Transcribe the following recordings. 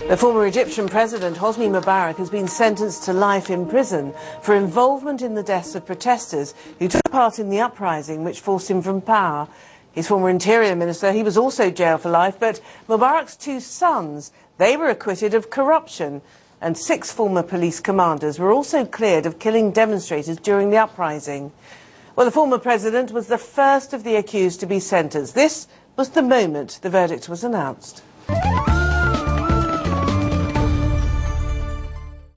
The former Egyptian president, Hosni Mubarak, has been sentenced to life in prison for involvement in the deaths of protesters who took part in the uprising which forced him from power. His former interior minister, he was also jailed for life, but Mubarak's two sons, they were acquitted of corruption, and 6 former police commanders were also cleared of killing demonstrators during the uprising. Well, the former president was the first of the accused to be sentenced. This was the moment the verdict was announced.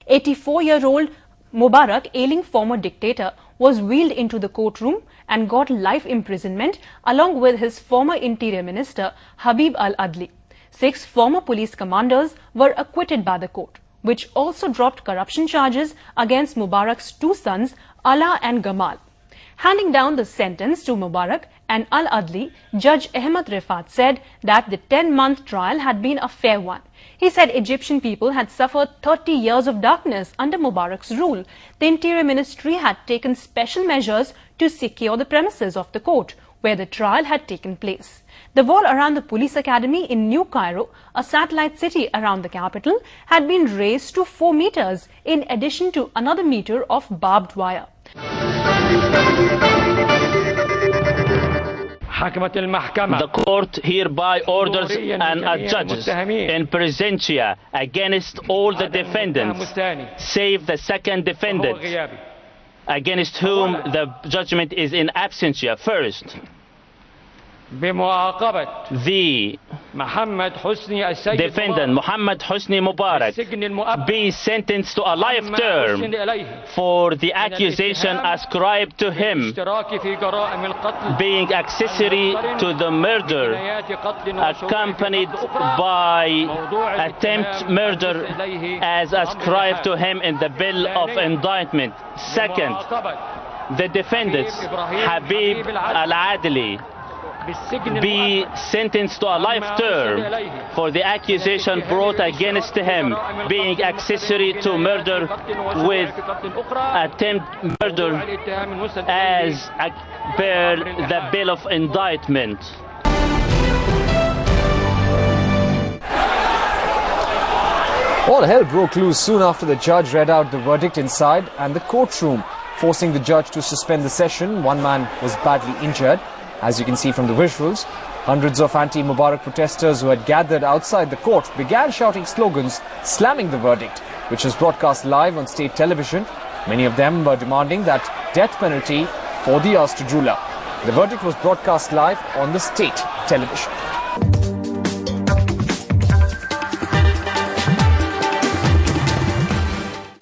84-year-old Mubarak, ailing former dictator, was wheeled into the courtroom and got life imprisonment along with his former interior minister Habib al-Adli. 6 former police commanders were acquitted by the court, which also dropped corruption charges against Mubarak's 2 sons, Ala and Gamal. Handing down the sentence to Mubarak and al-Adli, Judge Ahmed Rifat said that the 10-month trial had been a fair one. He said Egyptian people had suffered 30 years of darkness under Mubarak's rule. The Interior Ministry had taken special measures to secure the premises of the court, where the trial had taken place. The wall around the police academy in New Cairo, a satellite city around the capital, had been raised to 4 meters, in addition to another meter of barbed wire. The court hereby orders and adjudges in presentia against all the defendants, save the second defendant, against whom the judgment is in absentia. First, the defendant Muhammad Hosni Mubarak be sentenced to a life term for the accusation ascribed to him, being accessory to the murder accompanied by attempt murder as ascribed to him in the bill of indictment. Second, the defendants Habib al-Adli be sentenced to a life term for the accusation brought against him, being accessory to murder with attempt murder as per the bill of indictment. All hell broke loose soon after the judge read out the verdict inside and the courtroom, forcing the judge to suspend the session. One man was badly injured. As you can see from the visuals, hundreds of anti-Mubarak protesters who had gathered outside the court began shouting slogans slamming the verdict, which was broadcast live on state television. Many of them were demanding that death penalty for the ousted ruler. The verdict was broadcast live on the state television.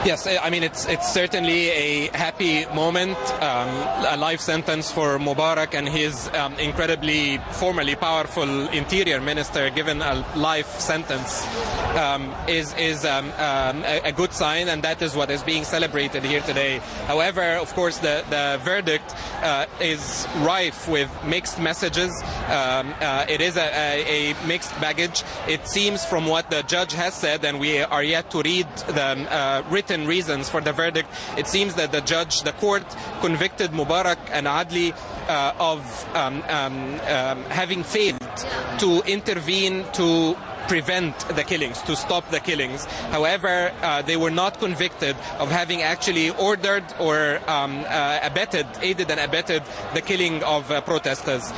Yes, I mean, it's certainly a happy moment. A life sentence for Mubarak and his incredibly formerly powerful interior minister given a life sentence is a good sign, and that is what is being celebrated here today. However, of course, the verdict is rife with mixed messages. It is a mixed baggage. It seems from what the judge has said, and we are yet to read the written reasons for the verdict, it seems that the court convicted Mubarak and Adli of having failed to intervene to prevent the killings, to stop the killings. However, they were not convicted of having actually ordered or aided and abetted the killing of protesters.